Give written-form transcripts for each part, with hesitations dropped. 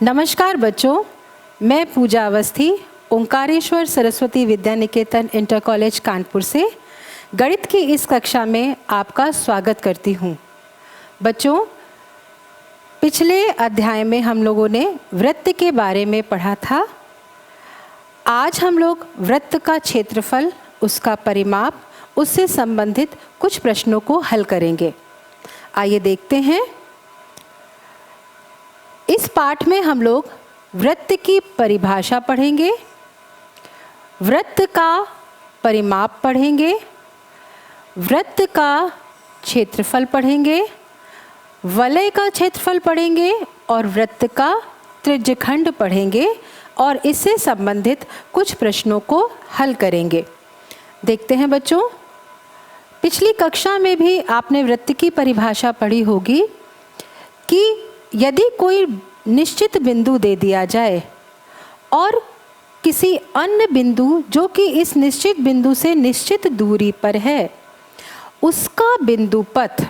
नमस्कार बच्चों, मैं पूजा अवस्थी ओंकारेश्वर सरस्वती विद्या निकेतन इंटर कॉलेज कानपुर से गणित की इस कक्षा में आपका स्वागत करती हूँ। बच्चों, पिछले अध्याय में हम लोगों ने वृत्त के बारे में पढ़ा था। आज हम लोग वृत्त का क्षेत्रफल, उसका परिमाप, उससे संबंधित कुछ प्रश्नों को हल करेंगे। आइए देखते हैं। इस पाठ में हम लोग वृत्त की परिभाषा पढ़ेंगे, वृत्त का परिमाप पढ़ेंगे, वृत्त का क्षेत्रफल पढ़ेंगे, वलय का क्षेत्रफल पढ़ेंगे और वृत्त का त्रिज्यखंड पढ़ेंगे और इससे संबंधित कुछ प्रश्नों को हल करेंगे। देखते हैं बच्चों, पिछली कक्षा में भी आपने वृत्त की परिभाषा पढ़ी होगी कि यदि कोई निश्चित बिंदु दे दिया जाए और किसी अन्य बिंदु जो कि इस निश्चित बिंदु से निश्चित दूरी पर है, उसका बिंदु पथ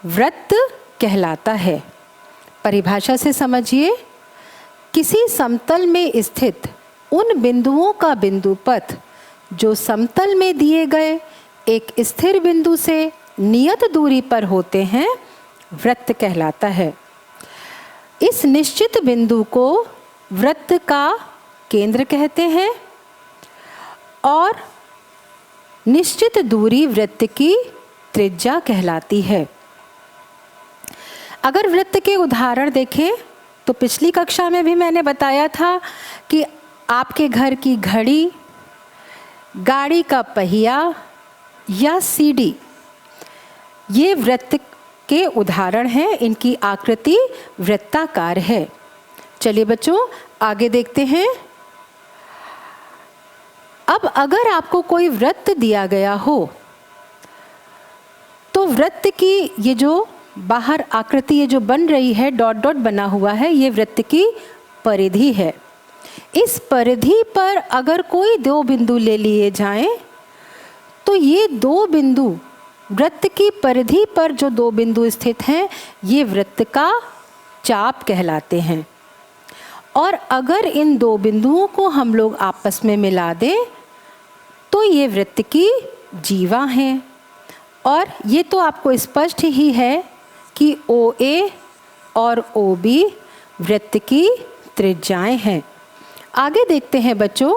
वृत्त कहलाता है। परिभाषा से समझिए, किसी समतल में स्थित उन बिंदुओं का बिंदु पथ जो समतल में दिए गए एक स्थिर बिंदु से नियत दूरी पर होते हैं, वृत्त कहलाता है। इस निश्चित बिंदु को वृत्त का केंद्र कहते हैं और निश्चित दूरी वृत्त की त्रिज्या कहलाती है। अगर वृत्त के उदाहरण देखें तो पिछली कक्षा में भी मैंने बताया था कि आपके घर की घड़ी, गाड़ी का पहिया या सीढ़ी, ये वृत्त के उदाहरण हैं। इनकी आकृति वृत्ताकार है। चलिए बच्चों, आगे देखते हैं। अब अगर आपको कोई वृत्त दिया गया हो तो वृत्त की ये जो बाहर आकृति ये जो बन रही है, डॉट डॉट बना हुआ है, ये वृत्त की परिधि है। इस परिधि पर अगर कोई दो बिंदु ले लिए जाएं तो ये दो बिंदु, वृत्त की परिधि पर जो दो बिंदु स्थित हैं, ये वृत्त का चाप कहलाते हैं। और अगर इन दो बिंदुओं को हम लोग आपस में मिला दें तो ये वृत्त की जीवा हैं। और ये तो आपको स्पष्ट ही है कि OA और OB वृत्त की त्रिज्याएं हैं। आगे देखते हैं बच्चों,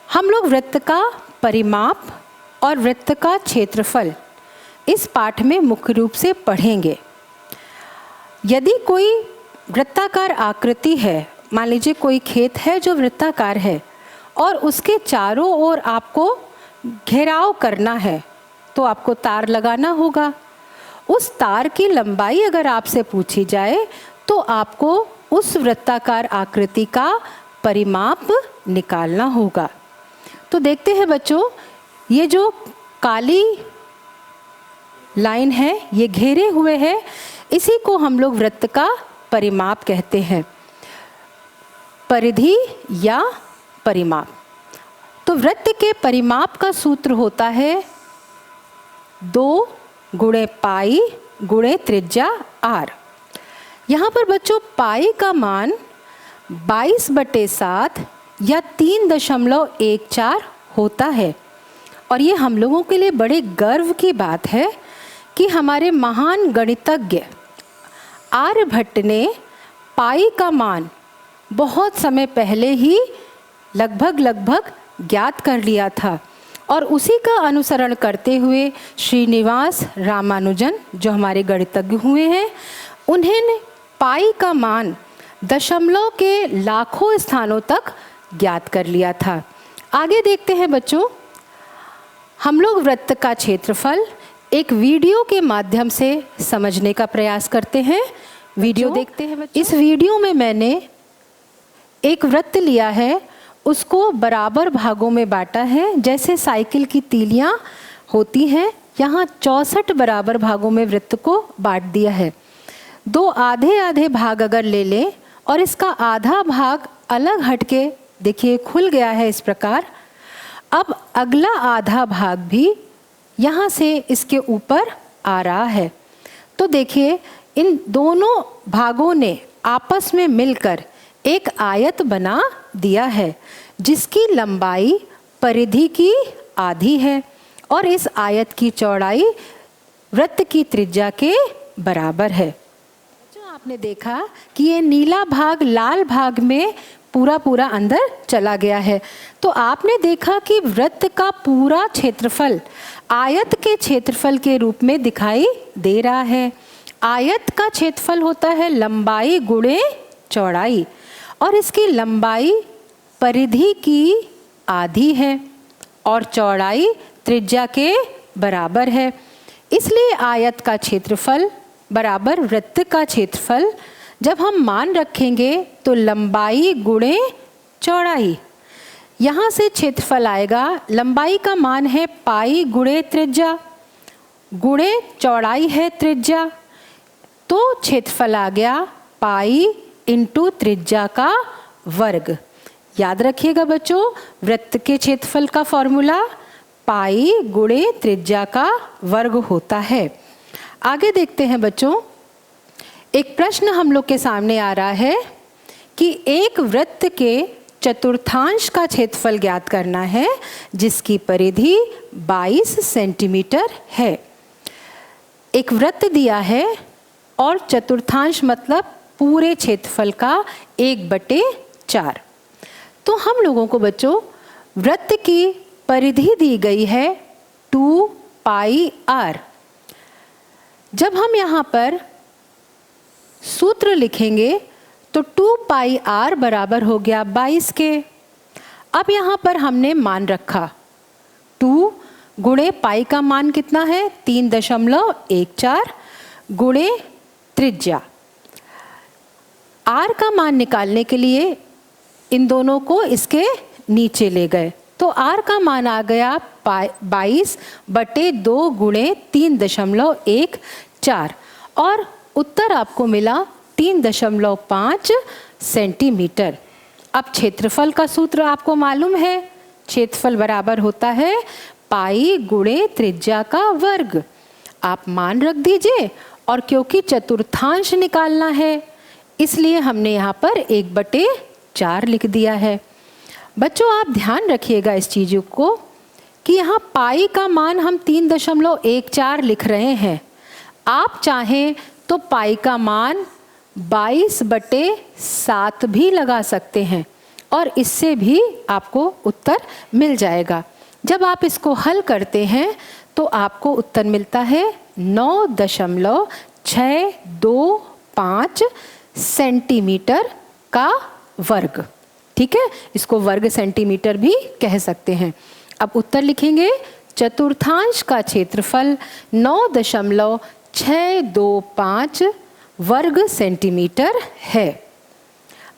हम लोग वृत्त का परिमाप और वृत्त का क्षेत्रफल इस पाठ में मुख्य रूप से पढ़ेंगे। यदि कोई वृत्ताकार आकृति है, मान लीजिए कोई खेत है जो वृत्ताकार है और उसके चारों ओर आपको घेराव करना है, तो आपको तार लगाना होगा। उस तार की लंबाई अगर आपसे पूछी जाए तो आपको उस वृत्ताकार आकृति का परिमाप निकालना होगा। तो देखते हैं बच्चों, ये जो काली लाइन है, ये घेरे हुए है, इसी को हम लोग वृत्त का परिमाप कहते हैं, परिधि या परिमाप। तो वृत्त के परिमाप का सूत्र होता है 2 गुणे पाई गुणे त्रिज्या r। यहाँ पर बच्चों पाई का मान 22/7 या 3.14 होता है। और ये हम लोगों के लिए बड़े गर्व की बात है कि हमारे महान गणितज्ञ आर्यभट्ट ने पाई का मान बहुत समय पहले ही लगभग ज्ञात कर लिया था। और उसी का अनुसरण करते हुए श्रीनिवास रामानुजन, जो हमारे गणितज्ञ हुए हैं, उन्होंने पाई का मान दशमलव के लाखों स्थानों तक ज्ञात कर लिया था। आगे देखते हैं बच्चों, हम लोग वृत्त का क्षेत्रफल एक वीडियो के माध्यम से समझने का प्रयास करते हैं। वीडियो देखते हैं बच्चों। इस वीडियो में मैंने एक वृत्त लिया है, उसको बराबर भागों में बांटा है, जैसे साइकिल की तीलियां होती हैं। यहाँ 64 बराबर भागों में वृत्त को बांट दिया है। 2 आधे आधे भाग अगर ले लें और इसका आधा भाग अलग हटके देखिए खुल गया है इस प्रकार। अब अगला आधा भाग भी यहाँ से इसके ऊपर आ रहा है। तो देखिए इन दोनों भागों ने आपस में मिलकर एक आयत बना दिया है जिसकी लंबाई परिधि की आधी है और इस आयत की चौड़ाई वृत्त की त्रिज्या के बराबर है। जो आपने देखा कि ये नीला भाग लाल भाग में पूरा पूरा अंदर चला गया है, तो आपने देखा कि वृत्त का पूरा क्षेत्रफल आयत के क्षेत्रफल के रूप में दिखाई दे रहा है। आयत का क्षेत्रफल होता है लंबाई गुणे चौड़ाई और इसकी लंबाई परिधि की आधी है और चौड़ाई त्रिज्या के बराबर है। इसलिए आयत का क्षेत्रफल बराबर वृत्त का क्षेत्रफल। जब हम मान रखेंगे तो लंबाई गुणे चौड़ाई, यहाँ से क्षेत्रफल आएगा। लंबाई का मान है पाई गुणे त्रिज्या गुणे चौड़ाई है त्रिज्या, तो क्षेत्रफल आ गया पाई इंटू त्रिज्या का वर्ग। याद रखिएगा बच्चों, वृत्त के क्षेत्रफल का फॉर्मूला पाई गुणे त्रिज्या का वर्ग होता है। आगे देखते हैं बच्चों, एक प्रश्न हम लोग के सामने आ रहा है कि एक वृत्त के चतुर्थांश का क्षेत्रफल ज्ञात करना है जिसकी परिधि 22 सेंटीमीटर है। एक वृत्त दिया है और चतुर्थांश मतलब पूरे क्षेत्रफल का 1/4। तो हम लोगों को बच्चों वृत्त की परिधि दी गई है 2 पाई r। जब हम यहाँ पर सूत्र लिखेंगे तो 2 पाई r बराबर हो गया 22 के। अब यहाँ पर हमने मान रखा 2 गुणे पाई का मान कितना है 3.14 गुणे त्रिज्या। r का मान निकालने के लिए इन दोनों को इसके नीचे ले गए, तो r का मान आ गया 22/2 गुणे 3.14 और उत्तर आपको मिला 3.5 सेंटीमीटर। अब क्षेत्रफल का सूत्र आपको मालूम है, क्षेत्रफल बराबर होता है पाई गुणे त्रिज्या का वर्ग। आप मान रख दीजिए और क्योंकि चतुर्थांश निकालना है इसलिए हमने यहाँ पर 1/4 लिख दिया है। बच्चों आप ध्यान रखिएगा इस चीज़ को कि यहाँ पाई का मान हम 3.14 लिख रहे हैं। आप चाहें तो पाई का मान 22/7 भी लगा सकते हैं और इससे भी आपको उत्तर मिल जाएगा। जब आप इसको हल करते हैं तो आपको उत्तर मिलता है 9.625 सेंटीमीटर का वर्ग। ठीक है, इसको वर्ग सेंटीमीटर भी कह सकते हैं। अब उत्तर लिखेंगे, चतुर्थांश का क्षेत्रफल 9.625 वर्ग सेंटीमीटर है।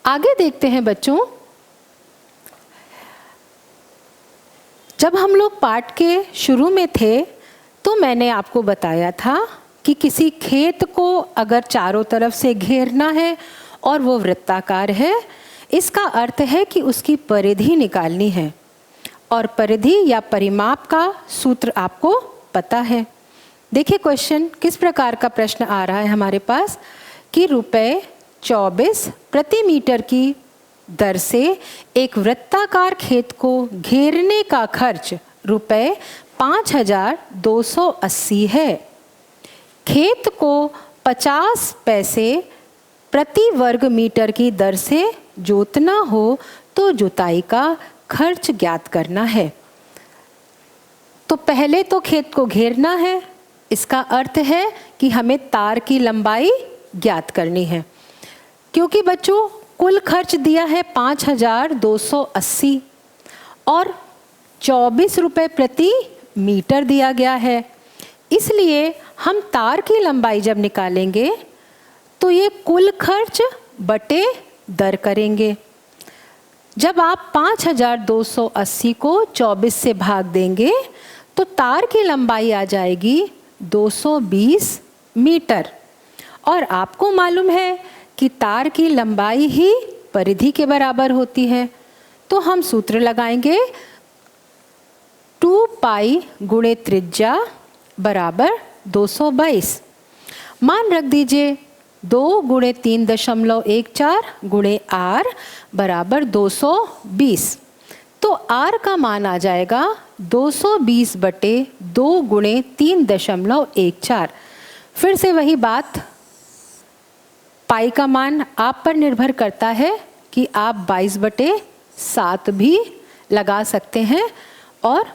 आगे देखते हैं बच्चों, जब हम लोग पाठ के शुरू में थे तो मैंने आपको बताया था कि किसी खेत को अगर चारों तरफ से घेरना है और वो वृत्ताकार है, इसका अर्थ है कि उसकी परिधि निकालनी है और परिधि या परिमाप का सूत्र आपको पता है। देखिए क्वेश्चन किस प्रकार का प्रश्न आ रहा है हमारे पास कि ₹24 प्रति मीटर की दर से एक वृत्ताकार खेत को घेरने का खर्च ₹5280 है। खेत को 50 पैसे प्रति वर्ग मीटर की दर से जोतना हो तो जुताई का खर्च ज्ञात करना है। तो पहले तो खेत को घेरना है, इसका अर्थ है कि हमें तार की लंबाई ज्ञात करनी है। क्योंकि बच्चों कुल खर्च दिया है 5280 और 24 रुपये प्रति मीटर दिया गया है, इसलिए हम तार की लंबाई जब निकालेंगे तो ये कुल खर्च बटे दर करेंगे। जब आप 5280 को 24 से भाग देंगे तो तार की लंबाई आ जाएगी 220 मीटर और आपको मालूम है कि तार की लंबाई ही परिधि के बराबर होती है। तो हम सूत्र लगाएंगे 2 पाई गुणे त्रिज्या बराबर 222। मान रख दीजिए 2 गुणे 3.14 गुणे r बराबर 220। तो r का मान आ जाएगा 220 बटे 2 गुणे 3.14। फिर से वही बात, पाई का मान आप पर निर्भर करता है कि आप 22/7 भी लगा सकते हैं और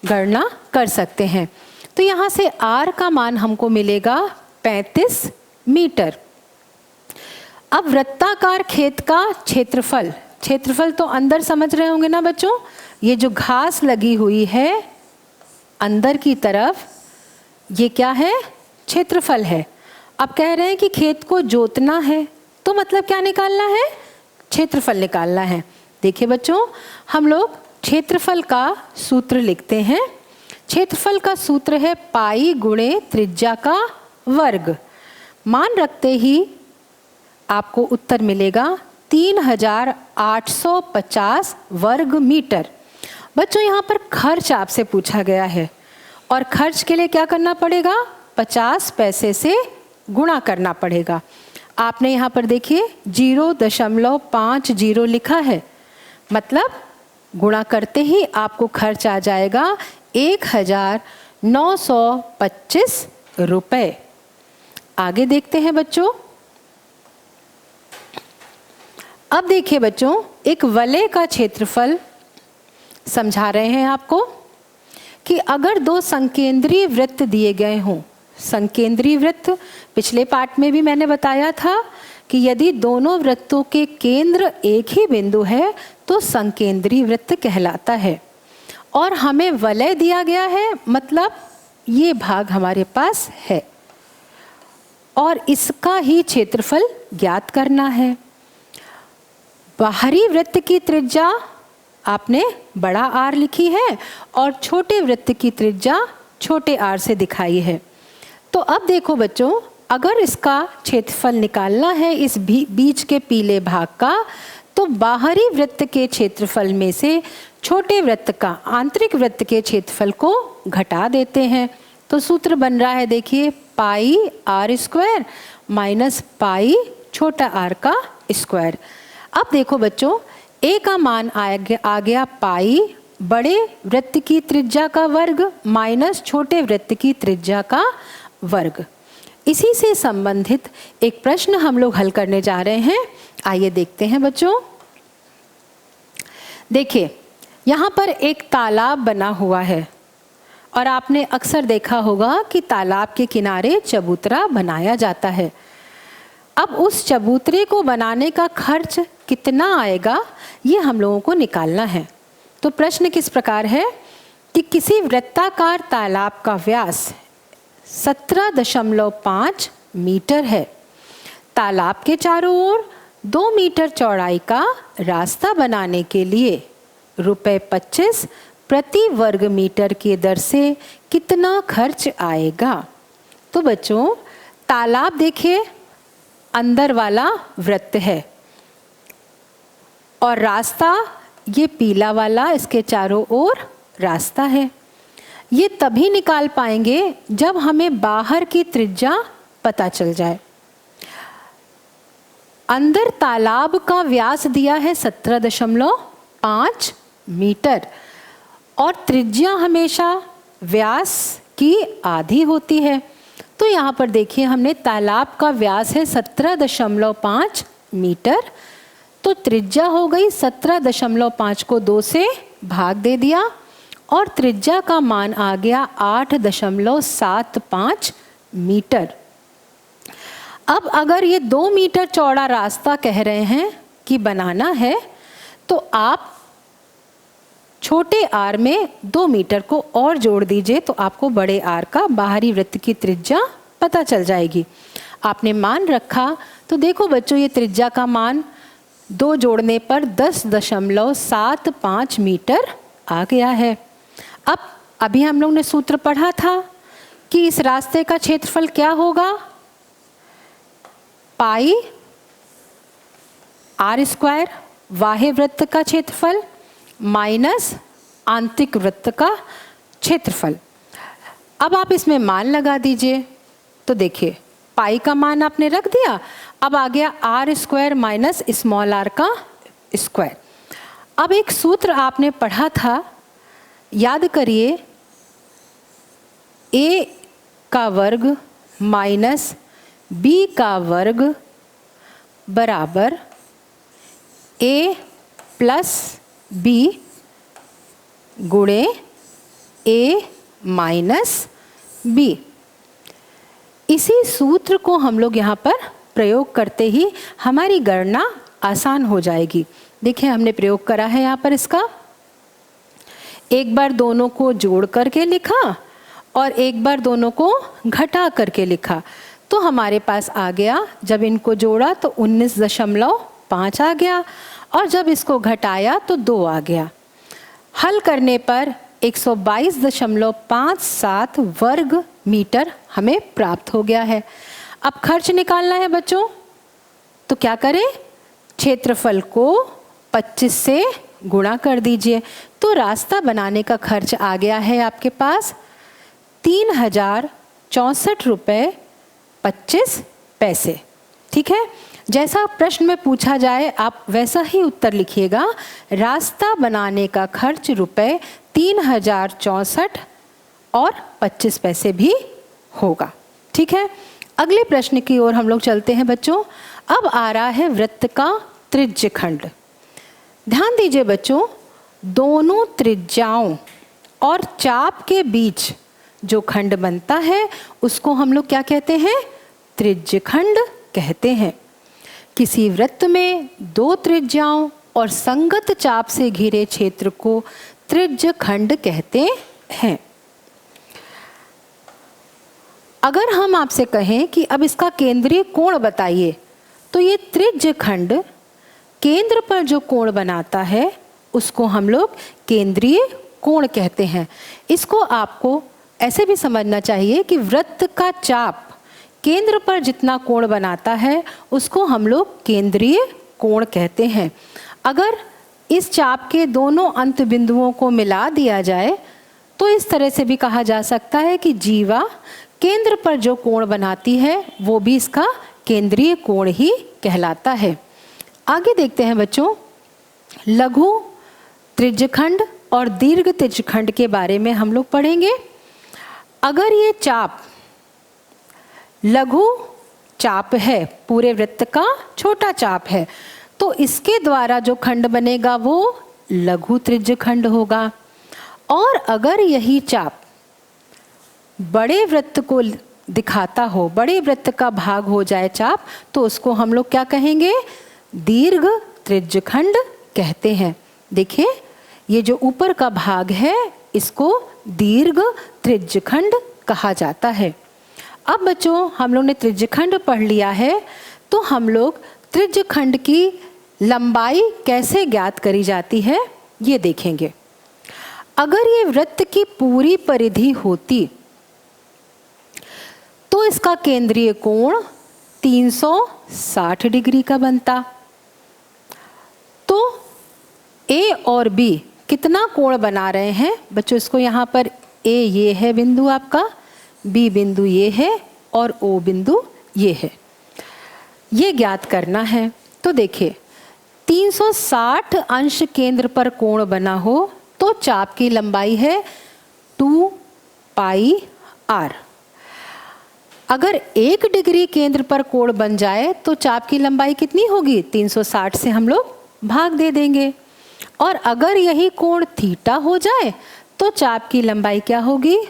गणना कर सकते हैं। तो यहाँ से r का मान हमको मिलेगा 35 मीटर। अब वृत्ताकार खेत का क्षेत्रफल, क्षेत्रफल तो अंदर समझ रहे होंगे ना बच्चों, ये जो घास लगी हुई है अंदर की तरफ, ये क्या है? क्षेत्रफल है। अब कह रहे हैं कि खेत को जोतना है, तो मतलब क्या निकालना है? क्षेत्रफल निकालना है। देखिए बच्चों, हम लोग क्षेत्रफल का सूत्र लिखते हैं। क्षेत्रफल का सूत्र है पाई गुणे त्रिज्या का वर्ग। मान रखते ही आपको उत्तर मिलेगा 3850 वर्ग मीटर। बच्चों यहाँ पर खर्च आपसे पूछा गया है और खर्च के लिए क्या करना पड़ेगा? 50 पैसे से गुणा करना पड़ेगा। आपने यहाँ पर देखिए 0.50 लिखा है, मतलब गुणा करते ही आपको खर्च आ जाएगा 1925 रुपये। आगे देखते हैं बच्चों। अब देखिए बच्चों, एक वलय का क्षेत्रफल समझा रहे हैं आपको कि अगर 2 संकेंद्रीय वृत्त दिए गए हों। संकेंद्रीय वृत्त पिछले पाठ में भी मैंने बताया था कि यदि दोनों वृत्तों के केंद्र एक ही बिंदु है तो संकेंद्रीय वृत्त कहलाता है। और हमें वलय दिया गया है, मतलब ये भाग हमारे पास है और इसका ही क्षेत्रफल ज्ञात करना है। बाहरी वृत्त की त्रिज्या आपने बड़ा R लिखी है और छोटे वृत्त की त्रिज्या छोटे r से दिखाई है। तो अब देखो बच्चों, अगर इसका क्षेत्रफल निकालना है इस बीच के पीले भाग का, तो बाहरी वृत्त के क्षेत्रफल में से छोटे वृत्त का आंतरिक वृत्त के क्षेत्रफल को घटा देते हैं। तो सूत्र बन रहा है, देखिए, पाई r² माइनस पाई छोटा r का स्क्वायर। अब देखो बच्चों, a का मान आ गया पाई बड़े वृत्त की त्रिज्या का वर्ग माइनस छोटे वृत्त की त्रिज्या का वर्ग। इसी से संबंधित एक प्रश्न हम लोग हल करने जा रहे हैं। आइए देखते हैं बच्चों। देखिए, यहाँ पर एक तालाब बना हुआ है और आपने अक्सर देखा होगा कि तालाब के किनारे चबूतरा बनाया जाता है। अब उस चबूतरे को बनाने का खर्च कितना आएगा, ये हम लोगों को निकालना है। तो प्रश्न किस प्रकार है कि किसी वृत्ताकार तालाब का व्यास 17.5 मीटर है। तालाब के चारों ओर 2 मीटर चौड़ाई का रास्ता बनाने के लिए ₹25 प्रति वर्ग मीटर की दर से कितना खर्च आएगा। तो बच्चों, तालाब देखिए अंदर वाला वृत्त है और रास्ता ये पीला वाला इसके चारों ओर रास्ता है। ये तभी निकाल पाएंगे जब हमें बाहर की त्रिज्या पता चल जाए। अंदर तालाब का व्यास दिया है 17.5 मीटर और त्रिज्या हमेशा व्यास की आधी होती है। तो यहाँ पर देखिए, हमने तालाब का व्यास है 17.5 मीटर, तो त्रिज्या हो गई 17.5 को 2 से भाग दे दिया और त्रिज्या का मान आ गया 8.75 मीटर। अब अगर ये 2 मीटर चौड़ा रास्ता कह रहे हैं कि बनाना है, तो आप छोटे r में 2 मीटर को और जोड़ दीजिए तो आपको बड़े r का बाहरी वृत्त की त्रिज्या पता चल जाएगी। आपने मान रखा तो देखो बच्चों, ये त्रिज्या का मान 2 जोड़ने पर 10.75 मीटर आ गया है। अब अभी हम लोग ने सूत्र पढ़ा था कि इस रास्ते का क्षेत्रफल क्या होगा, पाई r² बाह्य वृत्त का क्षेत्रफल माइनस आंतरिक वृत्त का क्षेत्रफल। अब आप इसमें मान लगा दीजिए तो देखिए, पाई का मान आपने रख दिया, अब आ गया R square minus small r का स्क्वायर। अब एक सूत्र आपने पढ़ा था, याद करिए, a का वर्ग माइनस b का वर्ग बराबर a प्लस b गुणे a माइनस b। इसी सूत्र को हम लोग यहाँ पर प्रयोग करते ही हमारी गणना आसान हो जाएगी। देखिए हमने प्रयोग करा है यहाँ पर इसका, एक बार दोनों को जोड़ करके लिखा और एक बार दोनों को घटा करके लिखा, तो हमारे पास आ गया, जब इनको जोड़ा तो 19.5 आ गया और जब इसको घटाया तो 2 आ गया। हल करने पर 122.57 वर्ग मीटर हमें प्राप्त हो गया है। अब खर्च निकालना है बच्चों, तो क्या करें, क्षेत्रफल को 25 से गुणा कर दीजिए, तो रास्ता बनाने का खर्च आ गया है आपके पास 3064 रुपये 25 पैसे। ठीक है, जैसा प्रश्न में पूछा जाए आप वैसा ही उत्तर लिखिएगा। रास्ता बनाने का खर्च रुपये 3064 और 25 पैसे भी होगा। ठीक है, अगले प्रश्न की ओर हम लोग चलते हैं बच्चों। अब आ रहा है वृत्त का त्रिज्यखंड। ध्यान दीजिए बच्चों, दोनों त्रिज्याओं और चाप के बीच जो खंड बनता है उसको हम लोग क्या कहते हैं, त्रिज्यखंड कहते हैं। किसी वृत्त में दो त्रिज्याओं और संगत चाप से घिरे क्षेत्र को त्रिज्यखंड कहते हैं। अगर हम आपसे कहें कि अब इसका केंद्रीय कोण बताइए, तो ये त्रिज्यखंड केंद्र पर जो कोण बनाता है उसको हम लोग केंद्रीय कोण कहते हैं। इसको आपको ऐसे भी समझना चाहिए कि वृत्त का चाप केंद्र पर जितना कोण बनाता है उसको हम लोग केंद्रीय कोण कहते हैं। अगर इस चाप के दोनों अंत बिंदुओं को मिला दिया जाए तो इस तरह से भी कहा जा सकता है कि जीवा केंद्र पर जो कोण बनाती है वो भी इसका केंद्रीय कोण ही कहलाता है। आगे देखते हैं बच्चों, लघु त्रिज्यखंड और दीर्घ त्रिज्यखंड के बारे में हम लोग पढ़ेंगे। अगर ये चाप लघु चाप है, पूरे वृत्त का छोटा चाप है, तो इसके द्वारा जो खंड बनेगा वो लघु त्रिज्यखंड होगा। और अगर यही चाप बड़े वृत्त को दिखाता हो, बड़े वृत्त का भाग हो जाए चाप, तो उसको हम लोग क्या कहेंगे, दीर्घ त्रिज्यखंड कहते हैं। देखिए ये जो ऊपर का भाग है इसको दीर्घ त्रिज्यखंड कहा जाता है। अब बच्चों हम लोग ने त्रिज्यखंड पढ़ लिया है, तो हम लोग त्रिज्यखंड की लंबाई कैसे ज्ञात करी जाती है ये देखेंगे। अगर ये वृत्त की पूरी परिधि होती तो इसका केंद्रीय कोण 360 डिग्री का बनता। तो ए और बी कितना कोण बना रहे हैं बच्चों, इसको यहाँ पर ए ये है बिंदु आपका, बी बिंदु ये है और ओ बिंदु ये है, ये ज्ञात करना है। तो देखिए 360 अंश केंद्र पर कोण बना हो तो चाप की लंबाई है 2 पाई आर। अगर 1 डिग्री केंद्र पर कोण बन जाए तो चाप की लंबाई कितनी होगी, 360 से हम लोग भाग दे देंगे। और अगर यही कोण थीटा हो जाए तो चाप की लंबाई क्या होगी,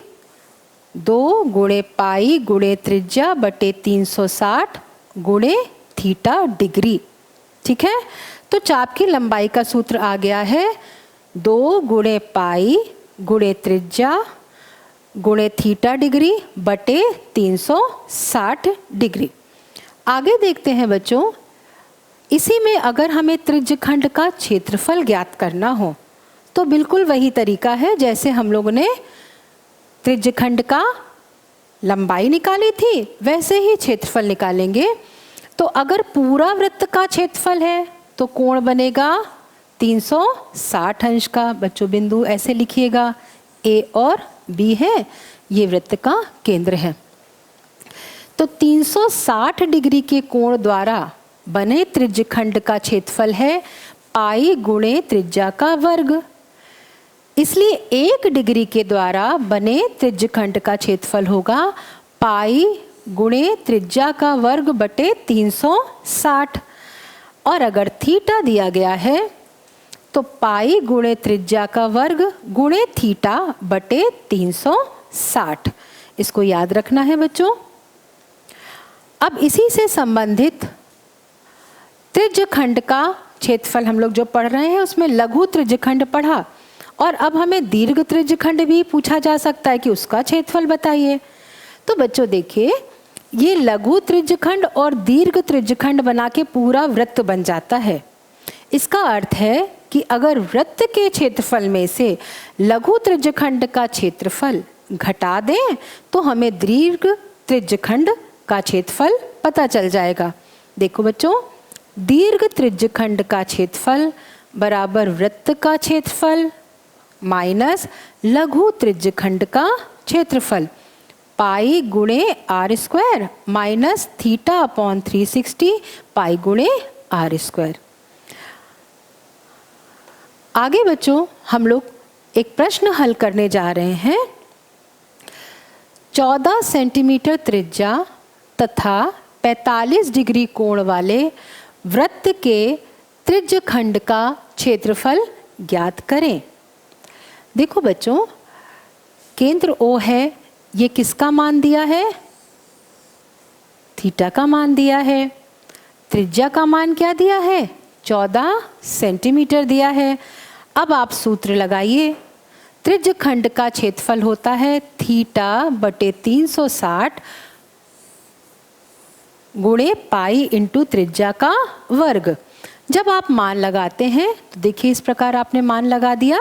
2 गुणे पाई गुणे त्रिज्या बटे 360 गुणे थीटा डिग्री। ठीक है, तो चाप की लंबाई का सूत्र आ गया है 2 गुणे पाई गुणे त्रिज्या गुणे थीटा डिग्री बटे 360 डिग्री। आगे देखते हैं बच्चों, इसी में अगर हमें त्रिज्यखंड का क्षेत्रफल ज्ञात करना हो तो बिल्कुल वही तरीका है जैसे हम लोगों ने त्रिज्यखंड का लंबाई निकाली थी, वैसे ही क्षेत्रफल निकालेंगे। तो अगर पूरा वृत्त का क्षेत्रफल है तो कोण बनेगा 360 अंश का। बच्चों बिंदु ऐसे लिखिएगा, ए और बी है, ये वृत्त का केंद्र है। तो 360 डिग्री के कोण द्वारा बने त्रिज्यखंड का क्षेत्रफल है पाई गुणे त्रिज्या का वर्ग। इसलिए 1 डिग्री के द्वारा बने त्रिज्यखंड का क्षेत्रफल होगा पाई गुणे त्रिज्या का वर्ग बटे 360। और अगर थीटा दिया गया है तो पाई गुणे त्रिज्या का वर्ग गुणे थीटा बटे 360। इसको याद रखना है बच्चों। अब इसी से संबंधित त्रिज्यखंड का क्षेत्रफल हम लोग जो पढ़ रहे हैं उसमें लघु त्रिज्यखंड पढ़ा, और अब हमें दीर्घ त्रिज्यखंड भी पूछा जा सकता है कि उसका क्षेत्रफल बताइए। तो बच्चों देखिए, ये लघु त्रिज्यखंड और दीर्घ त्रिज्यखंड बना के पूरा वृत्त बन जाता है। इसका अर्थ है कि अगर वृत्त के क्षेत्रफल में से लघु त्रिज्यखंड का क्षेत्रफल घटा दें तो हमें दीर्घ त्रिज्यखंड का क्षेत्रफल पता चल जाएगा। देखो बच्चों, दीर्घ त्रिज्यखंड का क्षेत्रफल बराबर वृत्त का क्षेत्रफल माइनस लघु त्रिज्यखंड का क्षेत्रफल पाई गुणे R square minus theta upon 360 pi गुणे आर स्क्वायर। आगे बच्चों हम लोग एक प्रश्न हल करने जा रहे हैं। 14 सेंटीमीटर त्रिज्या तथा 45 डिग्री कोण वाले वृत्त के त्रिज्यखंड का क्षेत्रफल ज्ञात करें। देखो बच्चों, केंद्र O है, ये किसका मान दिया है? थीटा का मान दिया है। त्रिज्या का मान क्या दिया है? 14 सेंटीमीटर दिया है। अब आप सूत्र लगाइए। त्रिज्यखंड का क्षेत्रफल होता है थीटा बटे 360 गुणे पाई इंटू त्रिज्या का वर्ग। जब आप मान लगाते हैं तो देखिए इस प्रकार आपने मान लगा दिया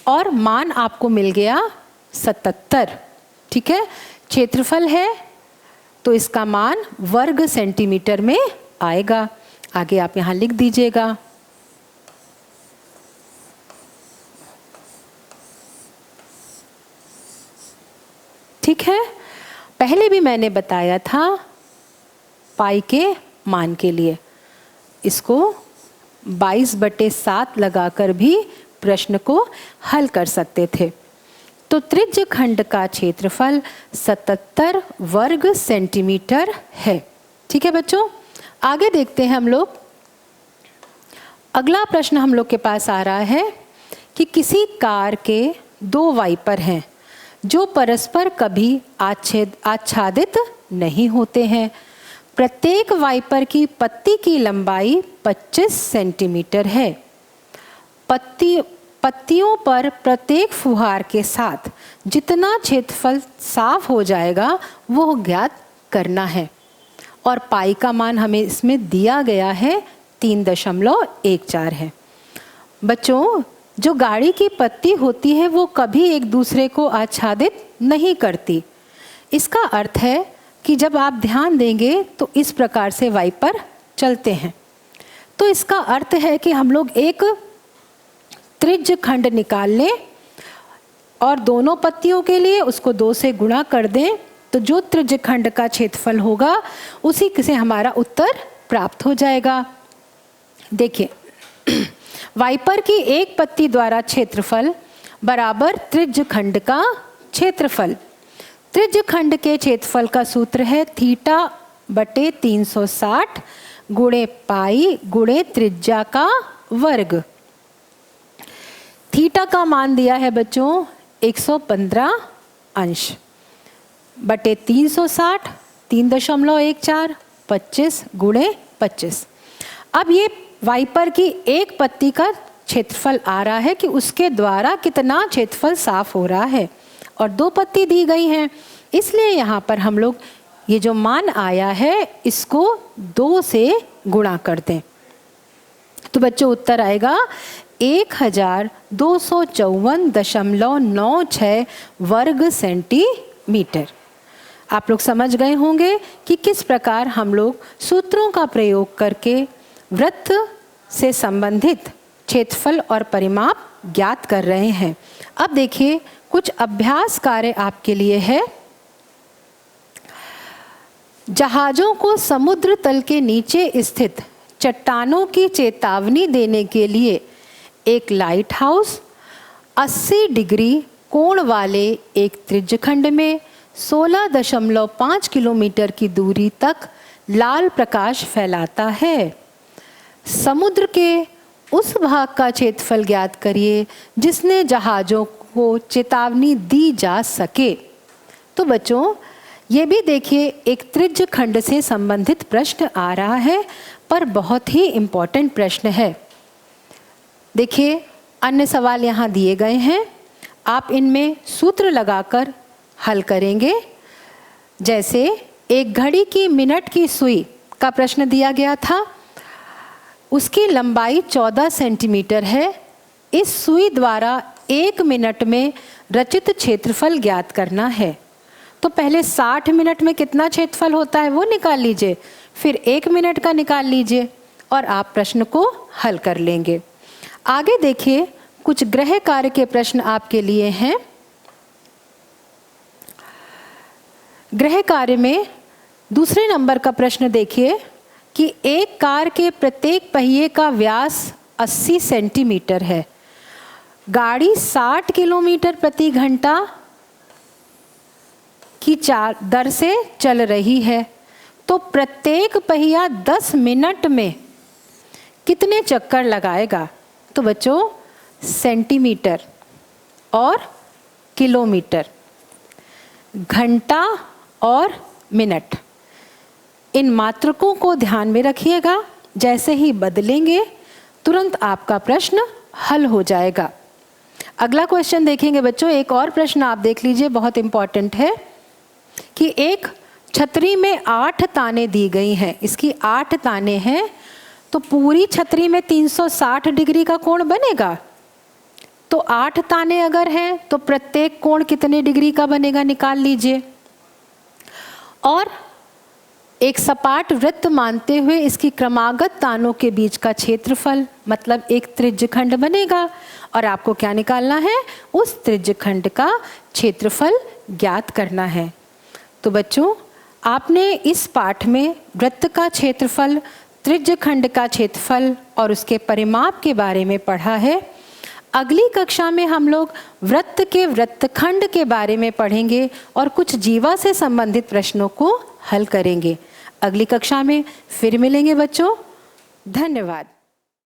और मान आपको मिल गया 77। ठीक है, क्षेत्रफल है तो इसका मान वर्ग सेंटीमीटर में आएगा। आगे आप यहाँ लिख दीजिएगा। ठीक है, पहले भी मैंने बताया था पाई के मान के लिए इसको 22/7 लगाकर भी प्रश्न को हल कर सकते थे। तो त्रिज्यखंड का क्षेत्रफल 77 वर्ग सेंटीमीटर है। ठीक है बच्चों, आगे देखते हैं हम लोग। अगला प्रश्न हम लोग के पास आ रहा है कि किसी कार के 2 वाइपर हैं जो परस्पर कभी आच्छादित नहीं होते हैं। प्रत्येक वाइपर की पत्ती की लंबाई 25 सेंटीमीटर है। पत्तियों पर प्रत्येक फुहार के साथ जितना क्षेत्रफल साफ हो जाएगा वो ज्ञात करना है। और पाई का मान हमें इसमें दिया गया है 3.14 है। बच्चों, जो गाड़ी की पत्ती होती है वो कभी एक दूसरे को आच्छादित नहीं करती। इसका अर्थ है कि जब आप ध्यान देंगे तो इस प्रकार से वाइपर चलते हैं। तो इसका अर्थ है कि हम लोग एक त्रिज्यखंड निकाल लें और दोनों पत्तियों के लिए उसको 2 से गुणा कर दें, तो जो त्रिज्यखंड का क्षेत्रफल होगा उसी से हमारा उत्तर प्राप्त हो जाएगा। देखिए, वाइपर की एक पत्ती द्वारा क्षेत्रफल बराबर त्रिज्यखंड का क्षेत्रफल। त्रिज्यखंड के क्षेत्रफल का सूत्र है थीटा बटे 360 गुणे पाई गुणे त्रिज्या का वर्ग। थीटा का मान दिया है बच्चों 115 अंश बटे 360 3.14 25 गुणे 25। अब ये वाइपर की एक पत्ती का क्षेत्रफल आ रहा है कि उसके द्वारा कितना क्षेत्रफल साफ हो रहा है, और 2 पत्ती दी गई हैं, इसलिए यहाँ पर हम लोग ये जो मान आया है इसको 2 से गुणा कर दें। तो बच्चों उत्तर आएगा 1254.96 वर्ग सेंटीमीटर। आप लोग समझ गए होंगे कि किस प्रकार हम लोग सूत्रों का प्रयोग करके वृत्त से संबंधित क्षेत्रफल और परिमाप ज्ञात कर रहे हैं। अब देखिए, कुछ अभ्यास कार्य आपके लिए है। जहाज़ों को समुद्र तल के नीचे स्थित चट्टानों की चेतावनी देने के लिए एक लाइट हाउस 80 डिग्री कोण वाले एक त्रिज्यखंड में 16.5 किलोमीटर की दूरी तक लाल प्रकाश फैलाता है। समुद्र के उस भाग का क्षेत्रफल ज्ञात करिए जिसने जहाज़ों को चेतावनी दी जा सके। तो बच्चों, ये भी देखिए एक त्रिज्यखंड से संबंधित प्रश्न आ रहा है, पर बहुत ही इम्पोर्टेंट प्रश्न है। देखिए अन्य सवाल यहाँ दिए गए हैं, आप इनमें सूत्र लगाकर हल करेंगे। जैसे एक घड़ी की मिनट की सुई का प्रश्न दिया गया था, उसकी लंबाई 14 सेंटीमीटर है। इस सुई द्वारा 1 मिनट में रचित क्षेत्रफल ज्ञात करना है। तो पहले 60 मिनट में कितना क्षेत्रफल होता है वो निकाल लीजिए, फिर 1 मिनट का निकाल लीजिए और आप प्रश्न को हल कर लेंगे। आगे देखिए कुछ गृह कार्य के प्रश्न आपके लिए हैं। गृह कार्य में दूसरे नंबर का प्रश्न देखिए कि एक कार के प्रत्येक पहिए का व्यास 80 सेंटीमीटर है। गाड़ी 60 किलोमीटर प्रति घंटा की दर से चल रही है, तो प्रत्येक पहिया 10 मिनट में कितने चक्कर लगाएगा? तो बच्चों, सेंटीमीटर और किलोमीटर, घंटा और मिनट, इन मात्रकों को ध्यान में रखिएगा। जैसे ही बदलेंगे तुरंत आपका प्रश्न हल हो जाएगा। अगला क्वेश्चन देखेंगे बच्चों। एक और प्रश्न आप देख लीजिए, बहुत इंपॉर्टेंट है कि एक छतरी में 8 ताने दी गई हैं। इसकी 8 ताने हैं, तो पूरी छतरी में 360 डिग्री का कोण बनेगा। तो 8 ताने अगर हैं तो प्रत्येक कोण कितने डिग्री का बनेगा, निकाल लीजिए। और एक सपाट वृत्त मानते हुए इसकी क्रमागत तानों के बीच का क्षेत्रफल मतलब एक त्रिज्यखंड बनेगा, और आपको क्या निकालना है, उस त्रिज्यखंड का क्षेत्रफल ज्ञात करना है। तो बच्चों, आपने इस पाठ में वृत्त का क्षेत्रफल, त्रिज्यखंड का क्षेत्रफल और उसके परिमाप के बारे में पढ़ा है। अगली कक्षा में हम लोग वृत्त के वृत्तखंड के बारे में पढ़ेंगे और कुछ जीवा से संबंधित प्रश्नों को हल करेंगे। अगली कक्षा में फिर मिलेंगे बच्चों। धन्यवाद।